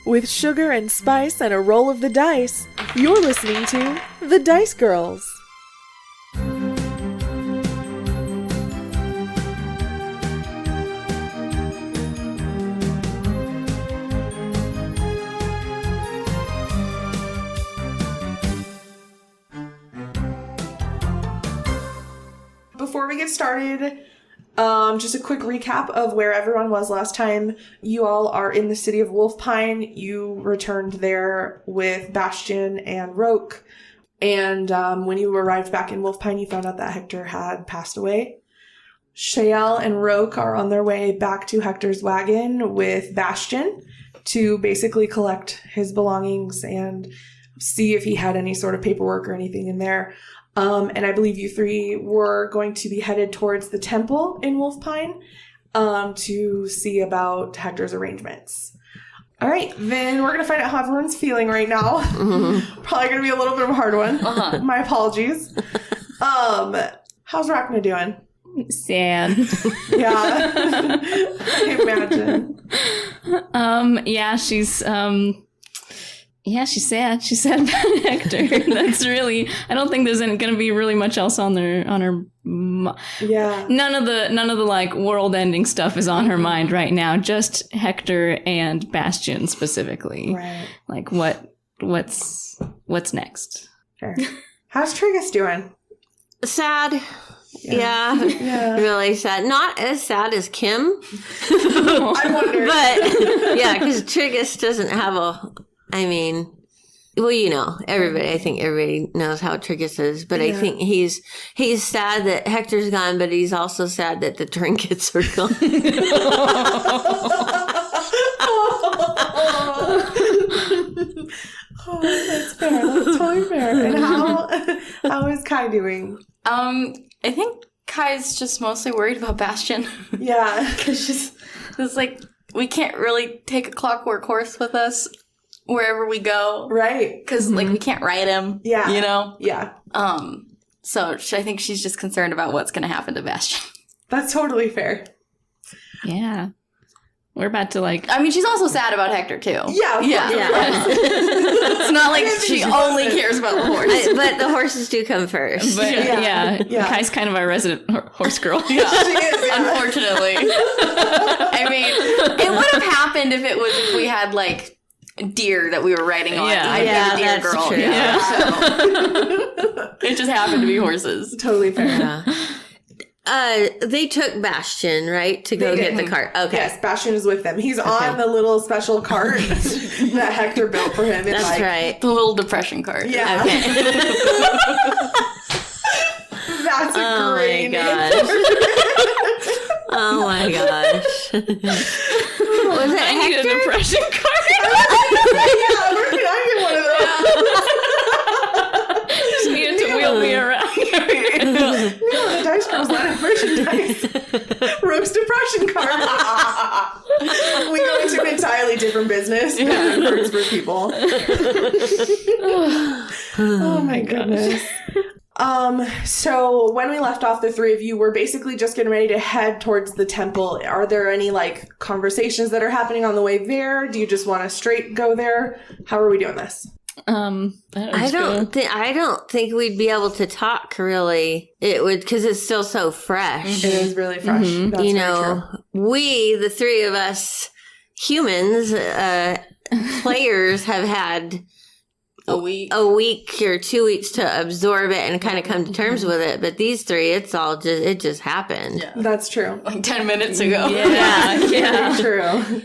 With sugar and spice and a roll of the dice, you're listening to The Dice Girls. Before we get started, just a quick recap of where everyone was last time. You all are in the city of WolfPine. You returned there with Bastion and Roke. And when you arrived back in WolfPine, you found out that Hector had passed away. Shael and Roke are on their way back to Hector's wagon with Bastion to basically collect his belongings and see if he had any sort of paperwork or anything in there. And I believe you three were going to be headed towards the temple in WolfPine to see about Hector's arrangements. All right, then we're going to find out how everyone's feeling right now. Mm-hmm. Probably going to be a little bit of a hard one. Uh-huh. My apologies. How's Rhakna doing? Sad. Yeah. I imagine. Yeah, she's sad. She's sad about Hector. That's really, I don't think there's going to be really much else on her. Yeah. None of the like world ending stuff is on her mind right now. Just Hector and Bastion specifically. Right. Like what's next? Sure. How's Triggus doing? Sad. Yeah. Really sad. Not as sad as Kim. I wonder. But yeah, because Triggus doesn't have I think everybody knows how Triggus is, but I think he's sad that Hector's gone, but he's also sad that the trinkets are gone. Oh, that's fair. That's totally fair. And how is Kai doing? I think Kai's just mostly worried about Bastion. Yeah. Because it's like, we can't really take a clockwork horse with us wherever we go. Right. Because, like, we can't ride him. Yeah. You know? Yeah. So I think she's just concerned about what's going to happen to Bastion. That's totally fair. Yeah. We're about to, like... I mean, she's also sad about Hector, too. Yeah. It's not like she only cares about the horse. But the horses do come first. But, yeah. Kai's kind of our resident horse girl. Yeah. She is, Unfortunately. I mean, it would have happened if we had, like, deer that we were riding on. Yeah. I'd be the deer that's girl. true. Yeah. So, it just happened to be horses. Totally fair. Yeah. They took Bastion, right, to go get the cart. Okay. Yes, Bastion is with them. He's on the little special cart that Hector built for him. That's right. The little depression cart. Yeah. Okay. That's a great name. Oh my gosh. Was it I need a depression card. Yeah, where can I get one of those? Just needed to wheel me around. No, the Dice Girls line of merchandise. Rogue's depression card. We go into an entirely different business. Yeah. Cards for people. Oh my goodness. So when we left off, the three of you were basically just getting ready to head towards the temple. Are there any like conversations that are happening on the way there? Do you just want to straight go there? How are we doing this? I don't think we'd be able to talk really. It would, because it's still so fresh. It is really fresh. Mm-hmm. That's very true. We, the three of us humans, players, have had a week or 2 weeks to absorb it and kind of come to terms with it. But these three, it just happened. Yeah. That's true. Like 10 minutes ago. Yeah. Very true.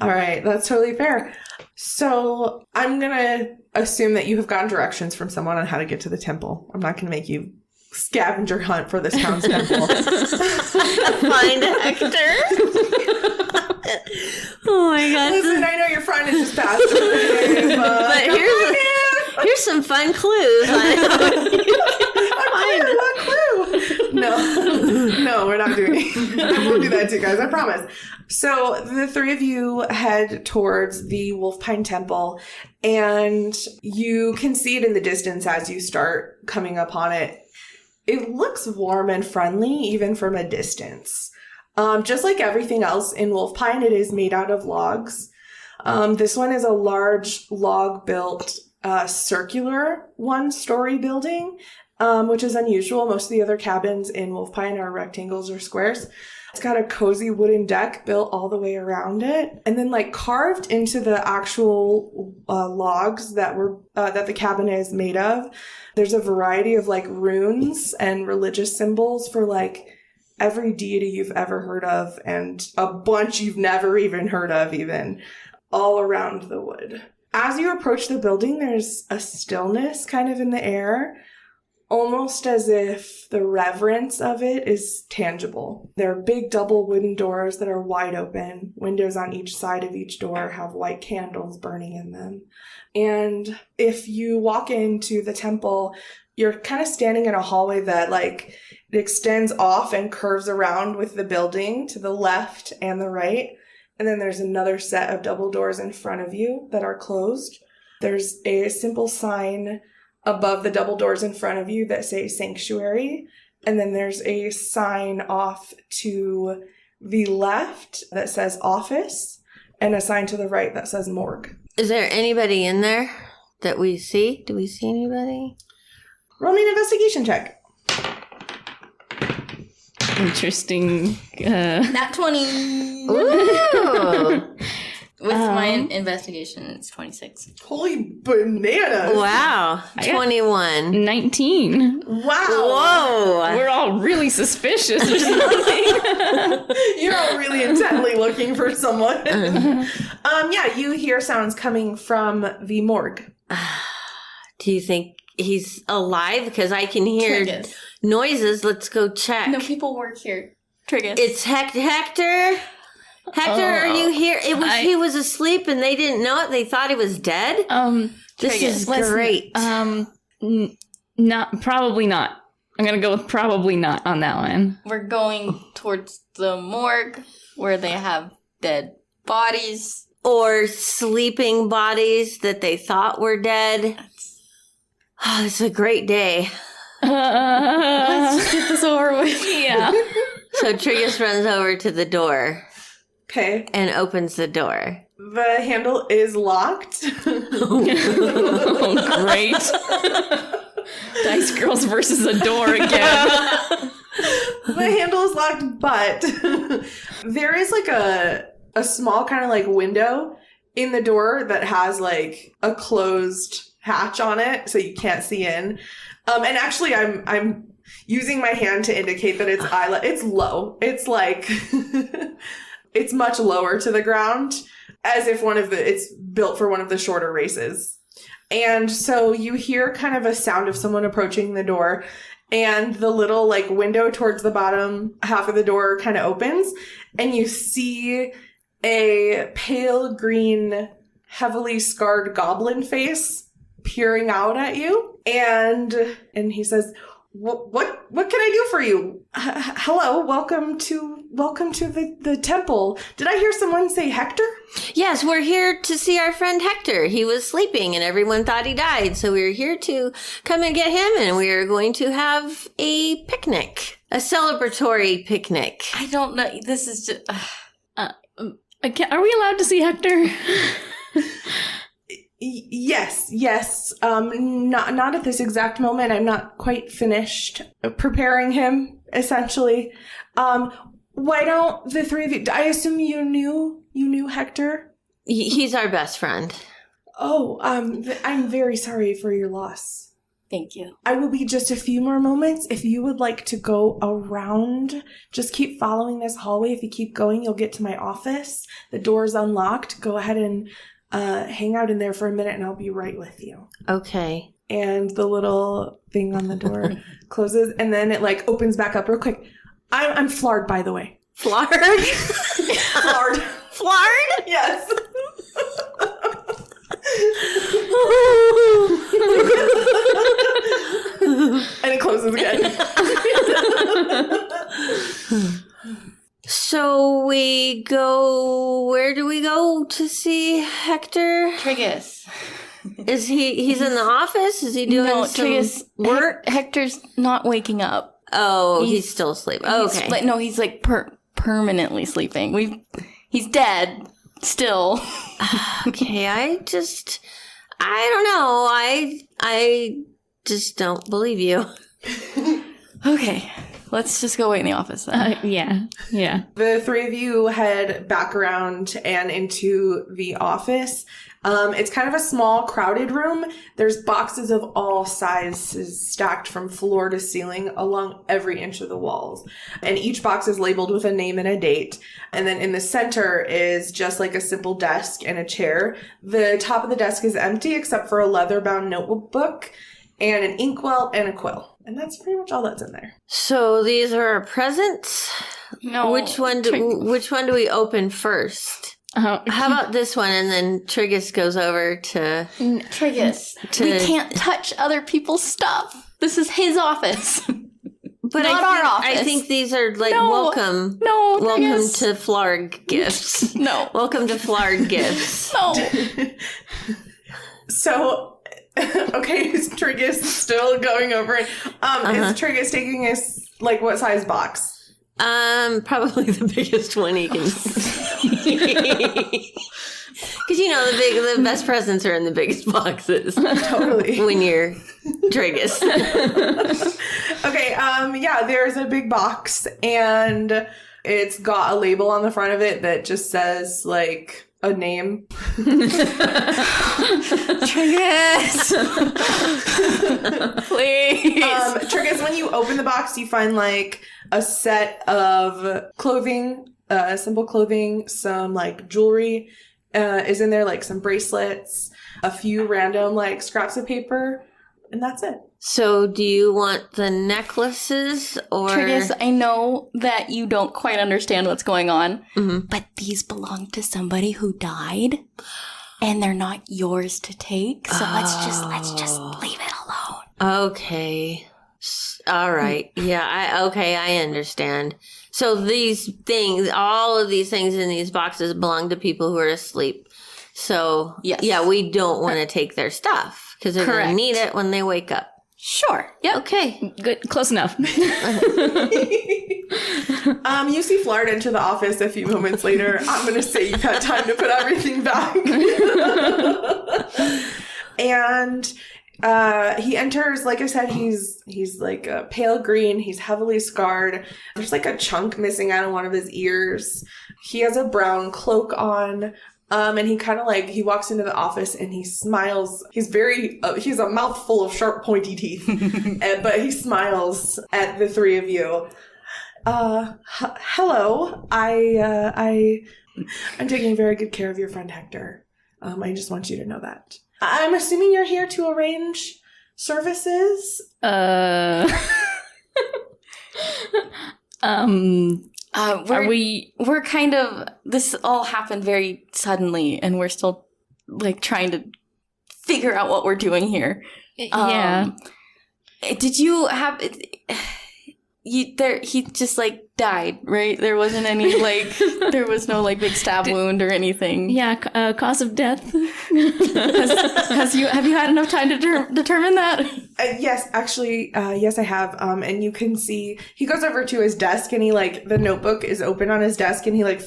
All right. That's totally fair. So I'm going to assume that you have gotten directions from someone on how to get to the temple. I'm not going to make you scavenger hunt for this town's temple. Find Hector. Oh my gosh. Listen, I know your friend is just passed away, but here's some fun clues on how you can find clue. No, we're not doing it. I won't do that to you guys, I promise. So the three of you head towards the WolfPine Temple, and you can see it in the distance as you start coming upon it. It looks warm and friendly, even from a distance. Just like everything else in WolfPine, it is made out of logs. This one is a large log-built circular one-story building, which is unusual. Most of the other cabins in WolfPine are rectangles or squares. It's got a cozy wooden deck built all the way around it. And then like carved into the actual logs that the cabin is made of, there's a variety of like runes and religious symbols for like every deity you've ever heard of and a bunch you've never even heard of even, all around the wood. As you approach the building, there's a stillness kind of in the air, almost as if the reverence of it is tangible. There are big double wooden doors that are wide open. Windows on each side of each door have white candles burning in them. And if you walk into the temple, you're kind of standing in a hallway that like it extends off and curves around with the building to the left and the right. And then there's another set of double doors in front of you that are closed. There's a simple sign above the double doors in front of you that say sanctuary. And then there's a sign off to the left that says office and a sign to the right that says morgue. Is there anybody in there that we see? Do we see anybody? Roll me an investigation check. Interesting. Nat 20. Ooh. With my investigation, it's 26. Holy bananas. Wow. 21. 19. Wow. Whoa. We're all really suspicious or something. You're all really intently looking for someone. Yeah, you hear sounds coming from the morgue. Do you think he's alive? Because I can hear Triggus. noises. Let's go check. No, people work here. Triggus. It's Hector. Hector, are you here? He was asleep and they didn't know it. They thought he was dead. This Triggus, is great. Probably not. I'm gonna go with probably not on that one. We're going towards the morgue where they have dead bodies. Or sleeping bodies that they thought were dead. Oh, it's a great day. Let's just get this over with. Yeah. So Triggus runs over to the door Okay. and opens the door. The handle is locked. Oh, great. Dice Girls versus a door again. The handle is locked, but there is like a small kind of like window in the door that has like a closed hatch on it, so you can't see in. And actually, I'm using my hand to indicate that it's low. It's like it's much lower to the ground, as if it's built for one of the shorter races. And so you hear kind of a sound of someone approaching the door, and the little like window towards the bottom half of the door kind of opens, and you see a pale green, heavily scarred goblin face peering out at you. And he says, What can I do for you? Hello, welcome to the temple. Did I hear someone say Hector? Yes, we're here to see our friend Hector. He was sleeping and everyone thought he died. So we were here to come and get him, and we are going to have a picnic. A celebratory picnic. I don't know. This is just... Are we allowed to see Hector? Yes. Not at this exact moment. I'm not quite finished preparing him, essentially. Why don't the three of you... I assume you knew Hector? He's our best friend. Oh, I'm very sorry for your loss. Thank you. I will be just a few more moments. If you would like to go around, just keep following this hallway. If you keep going, you'll get to my office. The door's unlocked. Go ahead and hang out in there for a minute, and I'll be right with you. Okay. And the little thing on the door closes, and then it like opens back up real quick. I'm Flard, by the way. Flard? Flard. Flard? Yes. And it closes again. So we go... Where do we go to see Hector? Triggus. Is he's in the office? Is he doing some Triggus, work? Hector's not waking up. Oh, he's still asleep. Okay. He's like permanently sleeping. He's dead, Still. Okay, I don't know. I just don't believe you. Okay. Let's just go wait in the office then. Yeah. The three of you head back around and into the office. It's kind of a small, crowded room. There's boxes of all sizes stacked from floor to ceiling along every inch of the walls. And each box is labeled with a name and a date. And then in the center is just like a simple desk and a chair. The top of the desk is empty except for a leather-bound notebook and an inkwell and a quill. And that's pretty much all that's in there. So these are our presents. No. Which one do we open first? How about this one, and then Triggus goes over to Triggus. We can't touch other people's stuff. This is his office. But Not our office. I think these are like No. welcome. No, Welcome Triggus. to Flarg gifts. No. Welcome to Flarg gifts. No. So, okay, is Triggus still going over it? Is Triggus taking his, like, what size box? Probably the biggest one he can see. Because the best presents are in the biggest boxes. Totally. When you're Triggus. Okay, yeah, there's a big box, and it's got a label on the front of it that just says, like, a name. Triggus! Please. Triggus, when you open the box, you find, like, a set of clothing, simple clothing, some, like, jewelry is in there, like some bracelets, a few random, like, scraps of paper, and that's it. So, do you want the necklaces or... Triggus, I know that you don't quite understand what's going on, but these belong to somebody who died, and they're not yours to take. So let's just leave it alone. Okay. All right. Yeah, I understand. So these things, all of these things in these boxes belong to people who are asleep. So, Yes. yeah, we don't want to take their stuff because they're going to Correct. need it when they wake up. Sure. Yep. Okay. Good. Close enough. You see Flard enter the office a few moments later. I'm going to say you've had time to put everything back. And he enters, like I said, he's like a pale green. He's heavily scarred. There's like a chunk missing out of one of his ears. He has a brown cloak on. And he kind of like, he walks into the office and he smiles. He's he's a mouthful of sharp, pointy teeth, but he smiles at the three of you. Hello. I'm taking very good care of your friend Hector. I just want you to know that. I'm assuming you're here to arrange services. We're kind of, this all happened very suddenly, and we're still like trying to figure out what we're doing here. Yeah. Did you have he just like died, right? There wasn't any like there was no like big stab wound or anything. Yeah. Cause of death. Have you had enough time to determine that? Yes, actually, yes, I have. And you can see he goes over to his desk and he like the notebook is open on his desk and he like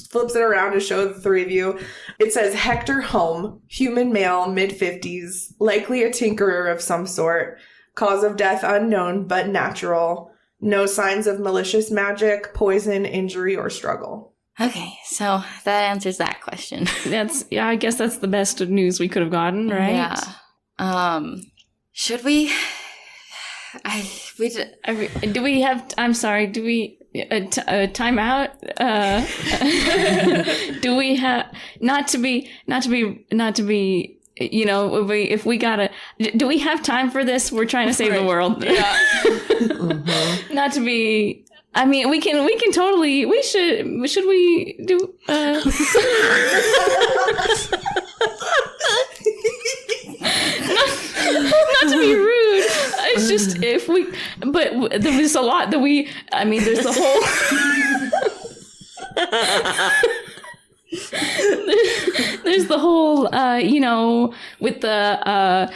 flips it around to show the three of you. It says Hector Home, human male, mid-50s, likely a tinkerer of some sort. Cause of death unknown but natural. No signs of malicious magic, poison, injury, or struggle. Okay, so that answers that question. I guess that's the best news we could have gotten, right? Yeah. Should we? Do we have? I'm sorry. Do we? Time out. Do we have? Not to be. You know, if we gotta, do we have time for this? We're trying to save the world. Yeah. Not to be. I mean, we can totally. We should we do? Not to be rude. It's just if we. But there's a lot that we. I mean, there's the whole. There's the whole, you know, with the, and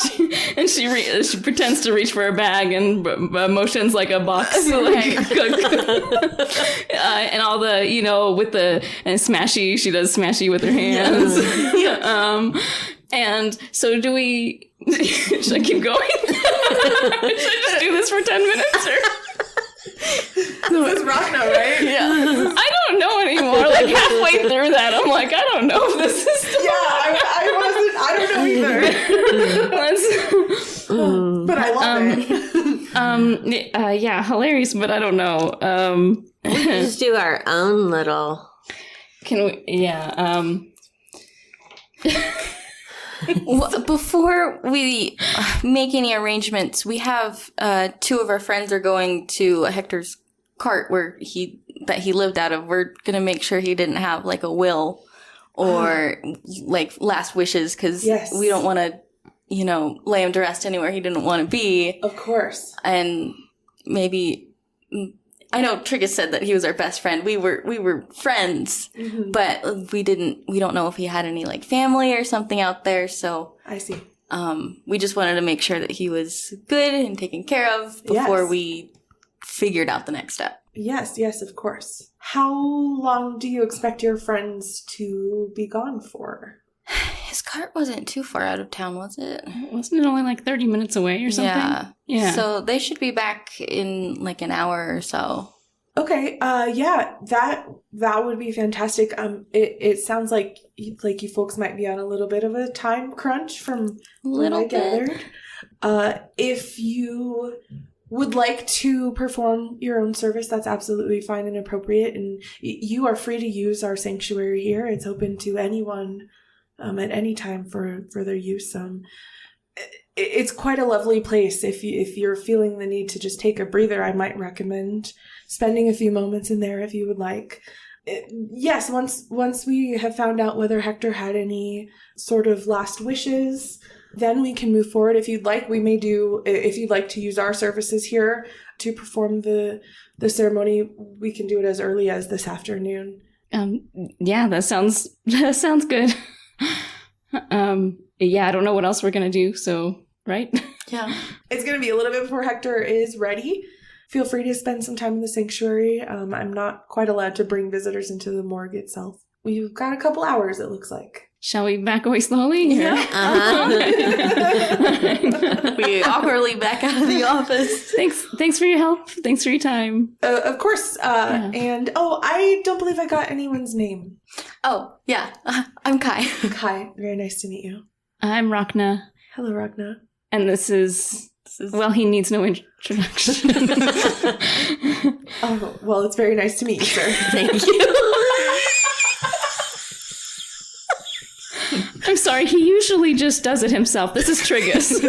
she pretends to reach for her bag and motions like a box, like, and all the, you know, with the and smashy. She does smashy with her hands. And so do we? Should I keep going? Should I just do this for 10 minutes? Or? This is Rhakna, right? Yeah. I don't know anymore. Like halfway through that, I'm like, I don't know if this is still I don't know either. But I love it. Yeah, hilarious, but I don't know. We can just do our own little. Can we? Yeah. Well, before we make any arrangements, we have two of our friends are going to Hector's cart where he lived out of. We're gonna make sure he didn't have like a will or like last wishes because we don't want to, you know, lay him to rest anywhere he didn't want to be. Of course. And maybe I know Triggus said that he was our best friend. We were friends, but we don't know if he had any like family or something out there. So I see. We just wanted to make sure that he was good and taken care of before we figured out the next step. Yes, of course. How long do you expect your friends to be gone for? His cart wasn't too far out of town, was it? Wasn't it only like 30 minutes away or something? Yeah. So they should be back in like an hour or so. Okay. That would be fantastic. It sounds like you folks might be on a little bit of a time crunch from what I gathered. If you would like to perform your own service, that's absolutely fine and appropriate. And you are free to use our sanctuary here. It's open to anyone at any time for their use. It's quite a lovely place. If you're feeling the need to just take a breather, I might recommend spending a few moments in there if you would like. Yes, once we have found out whether Hector had any sort of last wishes, then we can move forward. If you'd like, if you'd like to use our services here to perform the ceremony, we can do it as early as this afternoon. Yeah, that sounds good. Yeah, I don't know what else we're gonna do, so right? Yeah. It's gonna be a little bit before Hector is ready. Feel free to spend some time in the sanctuary. I'm not quite allowed to bring visitors into the morgue itself. We've got a couple hours, it looks like. Shall we back away slowly? Yeah. We awkwardly back out of the office. Thanks for your help. Thanks for your time. Of course. And I don't believe I got anyone's name. Oh, yeah. I'm Kai. Kai, very nice to meet you. I'm Rhakna. Hello, Rhakna. And this is well, he needs no introduction. Oh, well, it's very nice to meet you, sir. Thank you. I'm sorry, he usually just does it himself. This is Triggus.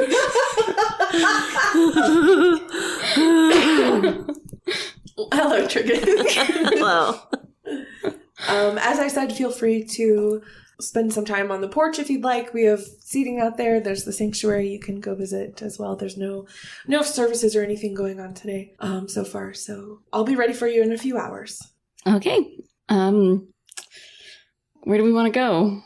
Hello, Triggus. Hello. As I said, feel free to spend some time on the porch if you'd like. We have seating out there. There's the sanctuary you can go visit as well. There's no services or anything going on today so far. So I'll be ready for you in a few hours. Okay. Where do we want to go?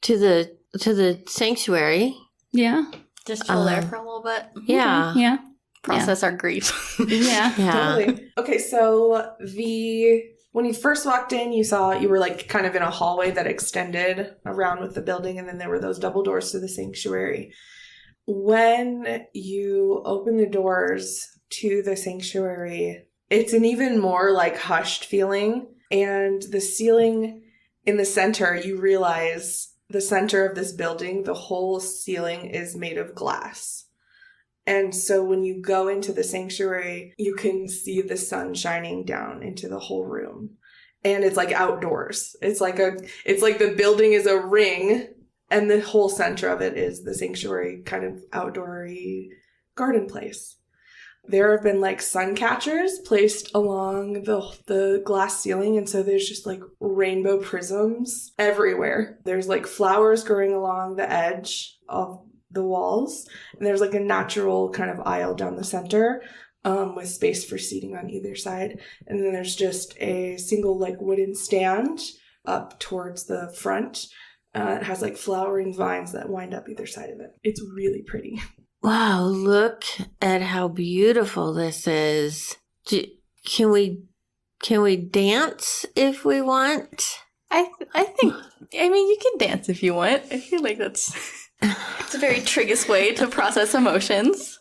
To the sanctuary. Yeah. Just chill there for a little bit. Yeah. Okay. Yeah. Process our grief. Yeah. Totally. Okay, so when you first walked in, you were like kind of in a hallway that extended around with the building, and then there were those double doors to the sanctuary. When you open the doors to the sanctuary, it's an even more like hushed feeling, and the ceiling in the center, you realize the center of this building, the whole ceiling is made of glass. And so when you go into the sanctuary, you can see the sun shining down into the whole room. And it's like outdoors. It's like the building is a ring and the whole center of it is the sanctuary, kind of outdoory garden place. There have been like sun catchers placed along the glass ceiling, and so there's just like rainbow prisms everywhere. There's like flowers growing along the edge of the walls, and there's like a natural kind of aisle down the center with space for seating on either side. And then there's just a single like wooden stand up towards the front It has like flowering vines that wind up either side of it. It's really pretty. Wow, look at how beautiful this is. Can we dance if we want? I think, I mean, you can dance if you want. I feel like it's a very Triggus way to process emotions.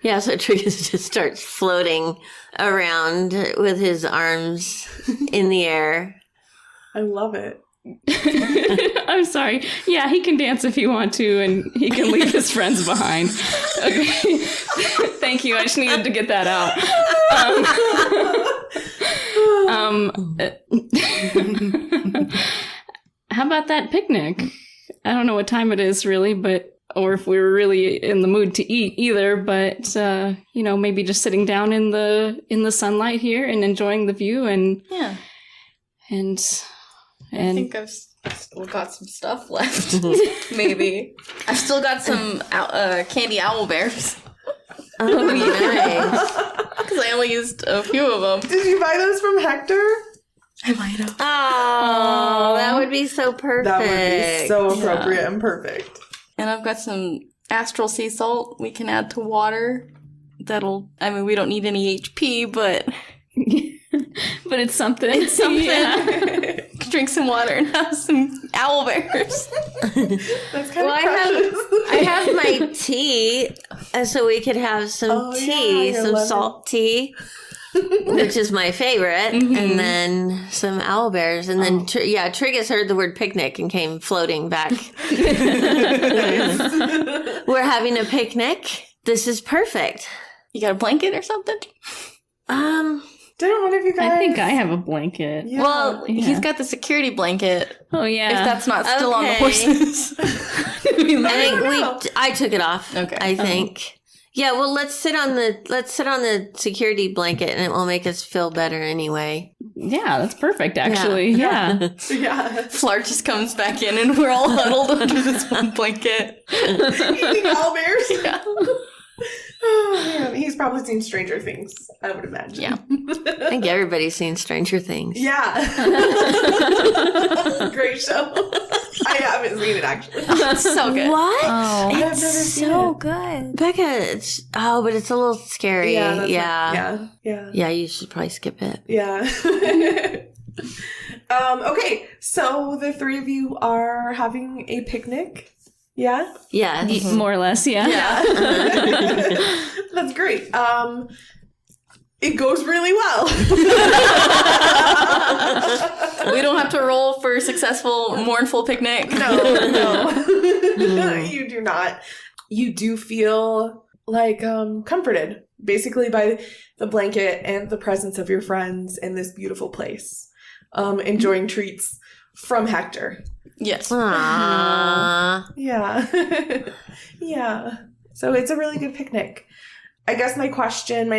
Yeah, so Triggus just starts floating around with his arms in the air. I love it. I'm sorry. Yeah, he can dance if you want to, and he can leave his friends behind. Okay. Thank you. I just needed to get that out. How about that picnic? I don't know what time it is really, or if we were really in the mood to eat either, but maybe just sitting down in the sunlight here and enjoying the view and I think I've still got some stuff left. Maybe. I've still got some candy owl bears. Oh, nice. Because I only used a few of them. Did you buy those from Hector? I might have. Oh, that would be so perfect. That would be so appropriate and perfect. And I've got some astral sea salt we can add to water. We don't need any HP, but... but it's something. It's something. Yeah. Drink some water and have some owl bears. That's kind of I have my tea, so we could have some tea, some salt tea, which is my favorite, and then some owl bears, and then Triggus heard the word picnic and came floating back. We're having a picnic. This is perfect. You got a blanket or something? Didn't one of you guys? I think I have a blanket. Yeah. Well, he's got the security blanket. Oh yeah. If that's not still on the horses. I took it off. Okay. I think. Yeah, well, let's sit on the security blanket, and it will make us feel better anyway. Yeah, that's perfect. Actually, yeah. Yeah. Flark just comes back in, and we're all huddled under this one blanket. Eating owlbears? Yeah. Oh, man. He's probably seen Stranger Things, I would imagine. Yeah. I think everybody's seen Stranger Things. Yeah. Great show. I haven't seen it, actually. That's so good. What? Oh. I've never It's seen so it. good. Becca, but it's a little scary. That's Yeah. Yeah. You should probably skip it. Yeah. Okay, so the three of you are having a picnic. Yeah? Yeah. More or less, yeah. That's great. It goes really well. We don't have to roll for successful mournful picnic. No. You do not. You do feel like comforted, basically, by the blanket and the presence of your friends in this beautiful place. Enjoying treats from Hector. Yes. Aww. Yeah. Yeah. So it's a really good picnic. I guess my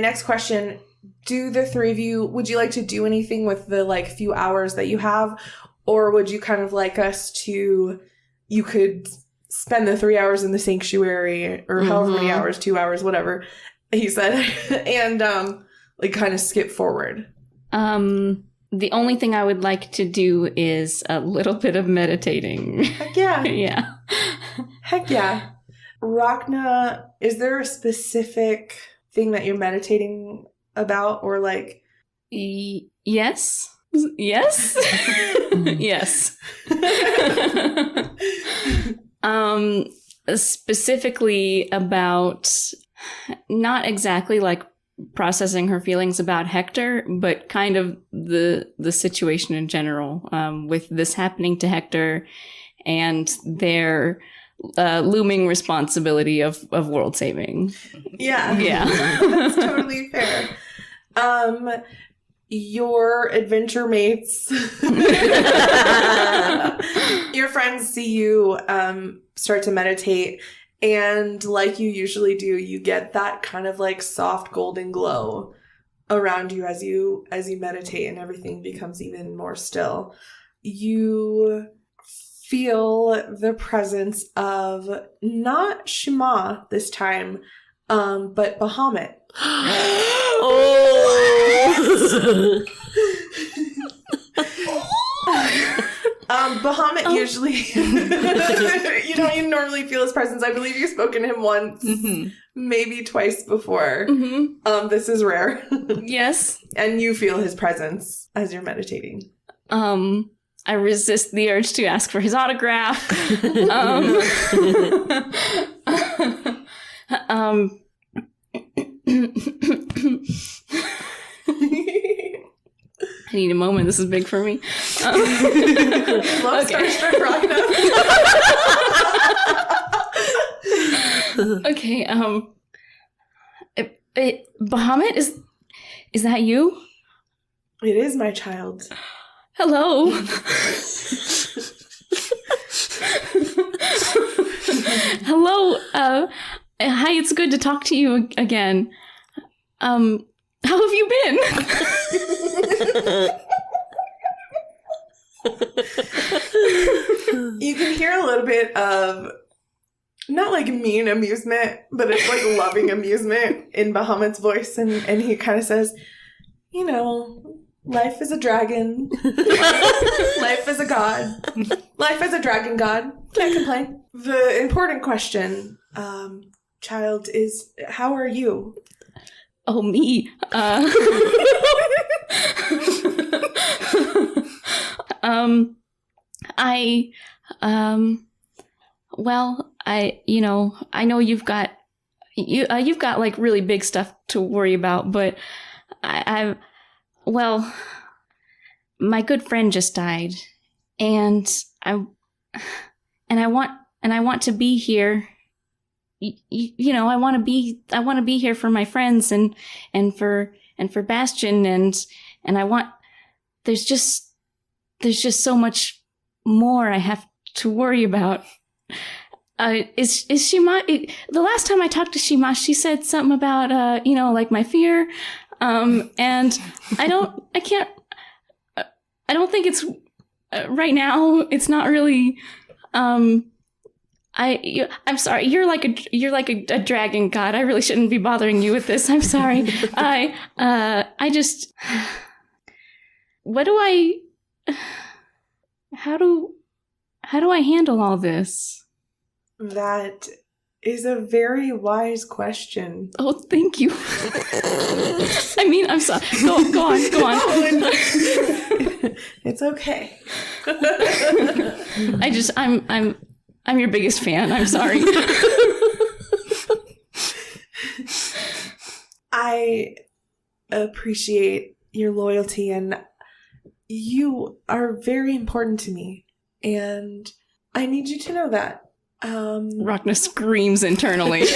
next question, do the three of you, would you like to do anything with the few hours that you have? Or would you kind of like us to, you could spend the 3 hours in the sanctuary or however many hours, 2 hours, whatever he said, and kind of skip forward? The only thing I would like to do is a little bit of meditating. Heck yeah. Yeah. Heck yeah. Rhakna, is there a specific thing that you're meditating about or Yes. Yes. Yes. Specifically about not exactly processing her feelings about Hector, but kind of the situation in general, with this happening to Hector and their looming responsibility of world saving. Yeah. Yeah. That's totally fair. Your adventure mates, your friends see you start to meditate, and like you usually do, you get that kind of soft golden glow around you as you meditate, and everything becomes even more still. You feel the presence of not Shema this time, but Bahamut. Bahamut usually, you normally feel his presence. I believe you've spoken to him once, maybe twice before. This is rare. Yes. And you feel his presence as you're meditating. I resist the urge to ask for his autograph. I need a moment. This is big for me. Love starstruck Rhakna. Okay. Bahamut, is that you? It is, my child. Hello. Hello. Hi. It's good to talk to you again. How have you been? You can hear a little bit of, not like mean amusement, but it's like loving amusement in Bahamut's voice. And he kind of says, life is a dragon. Life is a god. Life is a dragon god. Can't complain. The important question, child, is how are you? Oh, me. I know you've got like really big stuff to worry about, but my good friend just died, and I want to be here. I want to be here for my friends and for Bastion, and I want. There's just so much more I have to worry about. Is Shima? The last time I talked to Shima, she said something about like my fear, and I don't think it's right now. It's not really. I'm sorry. You're like a dragon god. I really shouldn't be bothering you with this. I'm sorry. How do I handle all this? That is a very wise question. Oh, thank you. I mean, I'm sorry. Go on. It's okay. I'm your biggest fan. I'm sorry. I appreciate your loyalty, and you are very important to me, and I need you to know that. Rhakna screams internally. Which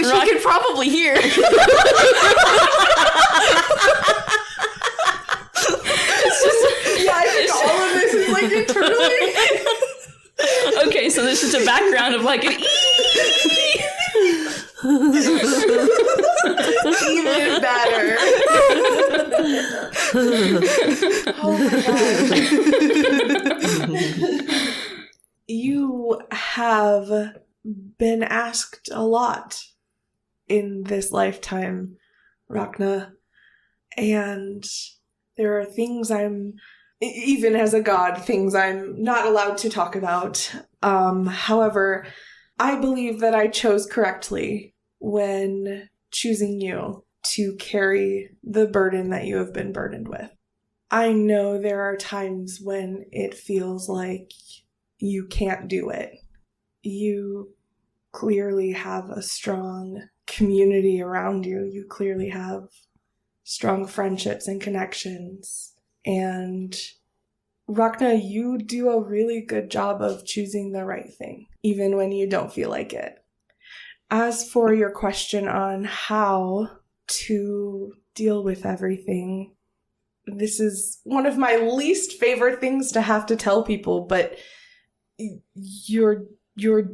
you could probably hear. I think all of this is like internally. Okay, so there's just a background of like an Even better. Oh my god. You have been asked a lot in this lifetime, Rhakna, and there are things even as a god, things I'm not allowed to talk about. However, I believe that I chose correctly when choosing you to carry the burden that you have been burdened with. I know there are times when it feels like you can't do it. You clearly have a strong community around you. You clearly have strong friendships and connections. And Rhakna, you do a really good job of choosing the right thing, even when you don't feel like it. As for your question on how to deal with everything, this is one of my least favorite things to have to tell people, but you're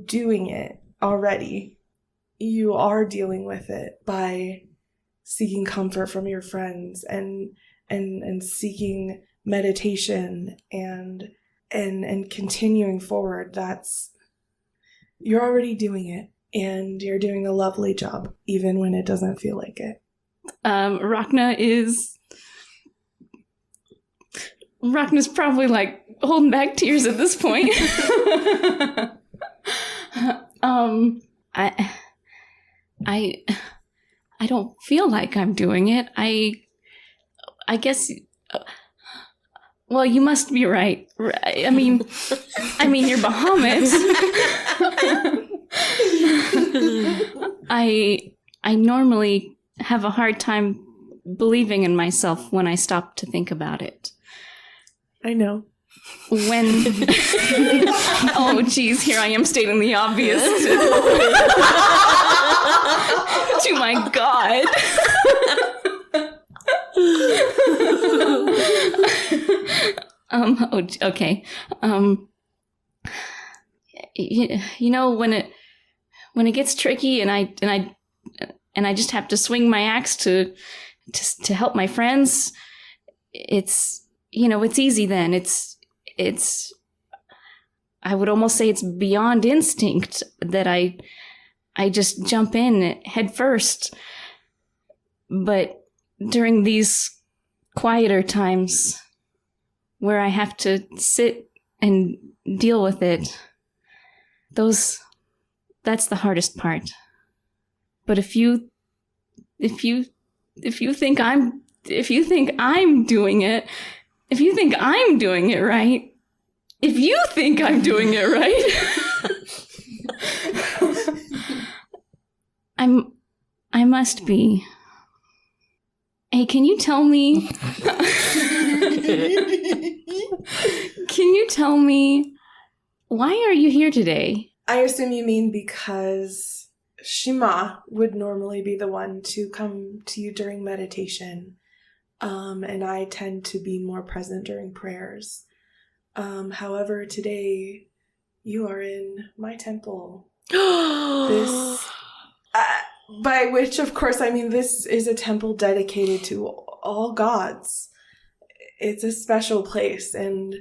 doing it already. You are dealing with it by seeking comfort from your friends and seeking meditation and continuing forward. You're already doing it, and you're doing a lovely job, even when it doesn't feel like it. Rhakna is Rhakna's probably like holding back tears at this point. I don't feel like I'm doing it. I guess. Well, you must be right. I mean, you're Bahamut. I normally have a hard time believing in myself when I stop to think about it. I know. When oh geez, here I am stating the obvious. To my God. Okay. You know, when it gets tricky and I just have to swing my axe to help my friends, it's easy then. It's I would almost say it's beyond instinct that I just jump in head first. But during these quieter times where I have to sit and deal with it, that's the hardest part. But if you think I'm doing it, if you think I'm doing it right, if you think I'm doing it right, I must be. Hey, can you tell me? Can you tell me why are you here today? I assume you mean because Shima would normally be the one to come to you during meditation, and I tend to be more present during prayers. However, today you are in my temple. This. By which, of course, I mean this is a temple dedicated to all gods. It's a special place, and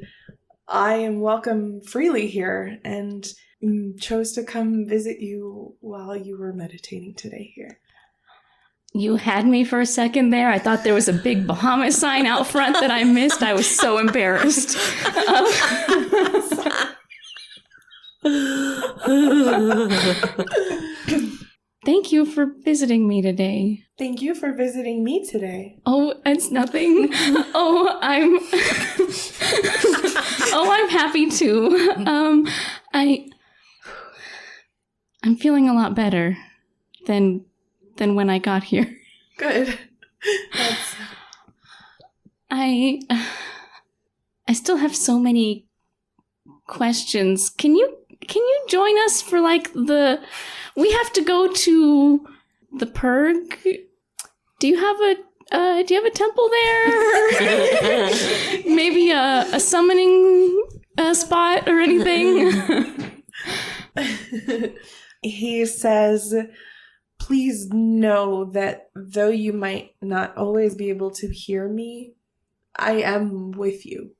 I am welcome freely here, and chose to come visit you while you were meditating today here. You had me for a second there. I thought there was a big Bahamut sign out front that I missed. I was so embarrassed. Thank you for visiting me today. Thank you for visiting me today. Oh, it's nothing. I'm happy to. I'm feeling a lot better than when I got here. Good. I still have so many questions. Can you join us for we have to go to the Purg? Do you have a temple there? Maybe a summoning spot or anything? He says, please know that though you might not always be able to hear me, I am with you.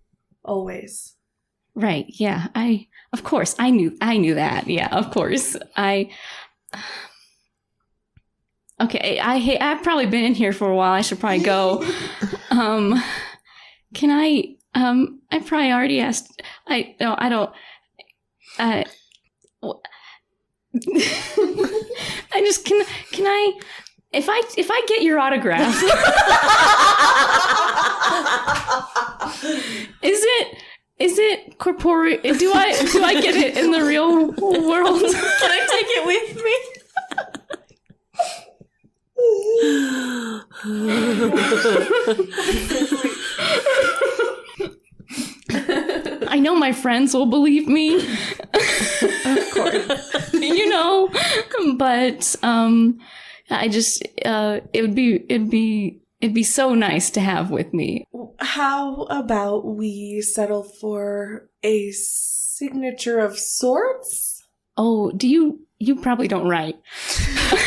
Always. Right, yeah. Of course, I knew that. Yeah, of course. Okay, I've probably been in here for a while. I should probably go. Can I probably already asked. I don't. I just can I if I get your autograph, is it corporeal? Do I get it in the real world? Can I take it with me? I know my friends will believe me. Of course. But I just it'd be so nice to have with me. How about we settle for a signature of sorts? Oh, you probably don't write. I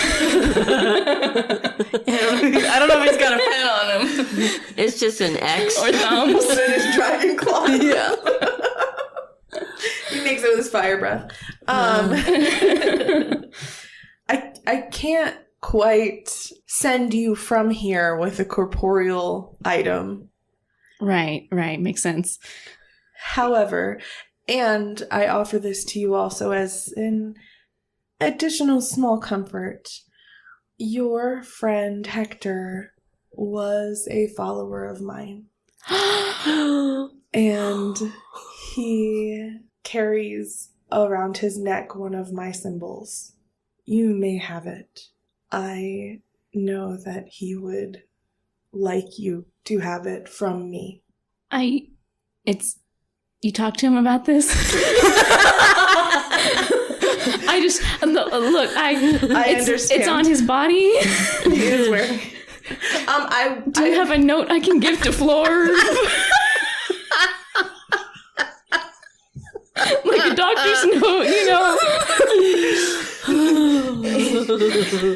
don't know if he's got a pen on him. It's just an X. Or thumbs. In his dragon claw. Yeah. He makes it with his fire breath. I can't quite send you from here with a corporeal item. Right. Makes sense. However, and I offer this to you also as an additional small comfort, your friend Hector was a follower of mine. And he carries around his neck one of my symbols. You may have it. I know that he would like you to have it from me. You talked to him about this? I understand. It's on his body. He is wearing. Do you have a note I can give to Floor? Like a doctor's note, you know?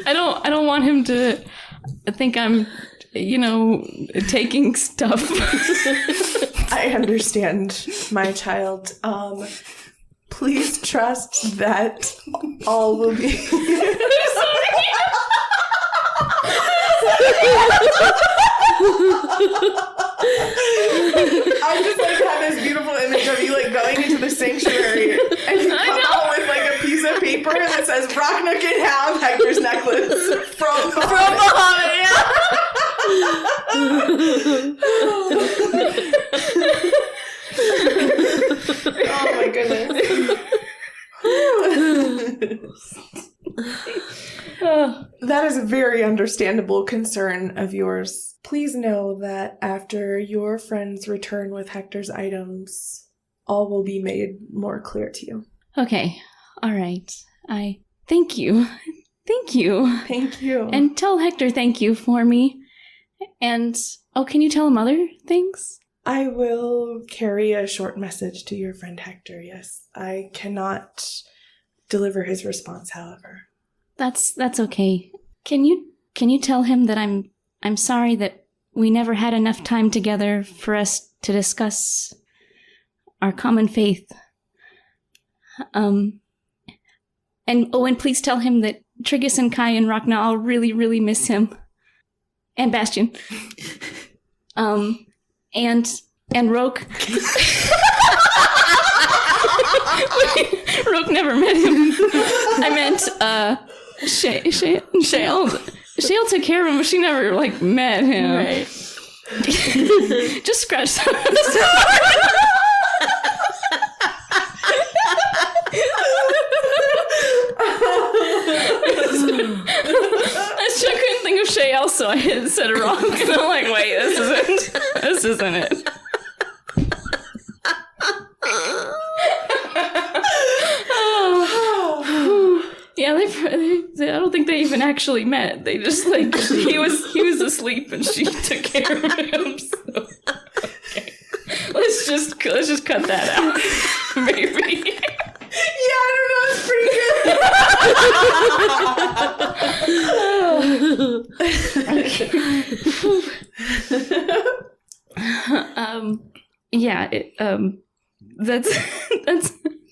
I don't want him to think I'm, taking stuff. I understand, my child. Please trust that all will be. I just have this beautiful image of you going into the sanctuary and you come out with a piece of paper that says Rhakna can have Hector's necklace from Bahamut. Oh my goodness. That is a very understandable concern of yours. Please know that after your friends return with Hector's items, all will be made more clear to you. Okay. All right. Thank you. Thank you. Thank you. And tell Hector thank you for me. And, can you tell him other things? I will carry a short message to your friend Hector, yes. I cannot deliver his response, however. That's okay. Can you tell him that I'm sorry that we never had enough time together for us to discuss our common faith? And please tell him that Triggus and Kai and Rhakna all really, really miss him. And Bastion. And Roke. Roke never met him. I meant, Shale took care of him, but she never, met him. Right. Just scratch that. I couldn't think of Shale, so I said it wrong. And I'm like, wait, this isn't it. Yeah, I don't think they even actually met. They just he was asleep and she took care of him. So. Okay. Let's just cut that out, maybe. Yeah, I don't know. It's pretty good.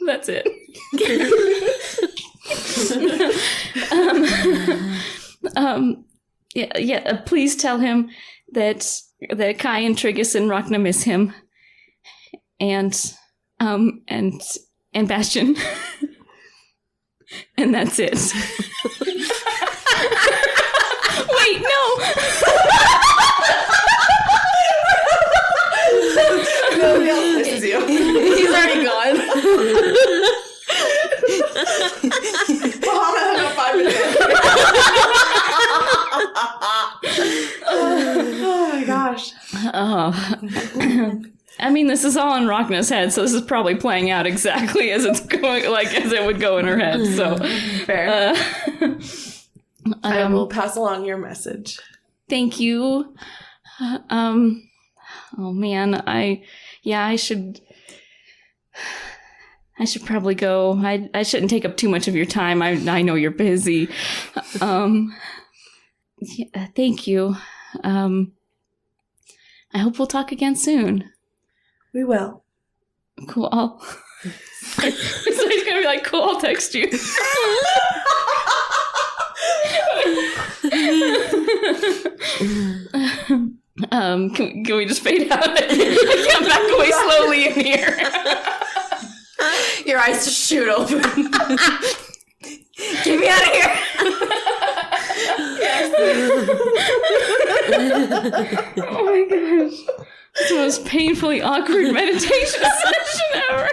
That's it. Please tell him that Kai and Triggus and Rhakna miss him, and Bastion, and that's it. Wait, no. Nobody else misses you. He's already gone. Bahamut had about 5 minutes. Oh my gosh. Oh. I mean, this is all in Rhakna's head, so this is probably playing out exactly as it's going, as it would go in her head. So fair. I will pass along your message. Thank you. Oh man, I should probably go. I shouldn't take up too much of your time. I know you're busy. Thank you. I hope we'll talk again soon. We will. Cool. So he's gonna be like, cool, I'll text you. Can we just fade out? I can't back away slowly in here. Your eyes just shoot open. Get me out of here. Oh my gosh. It's the most painfully awkward meditation session ever.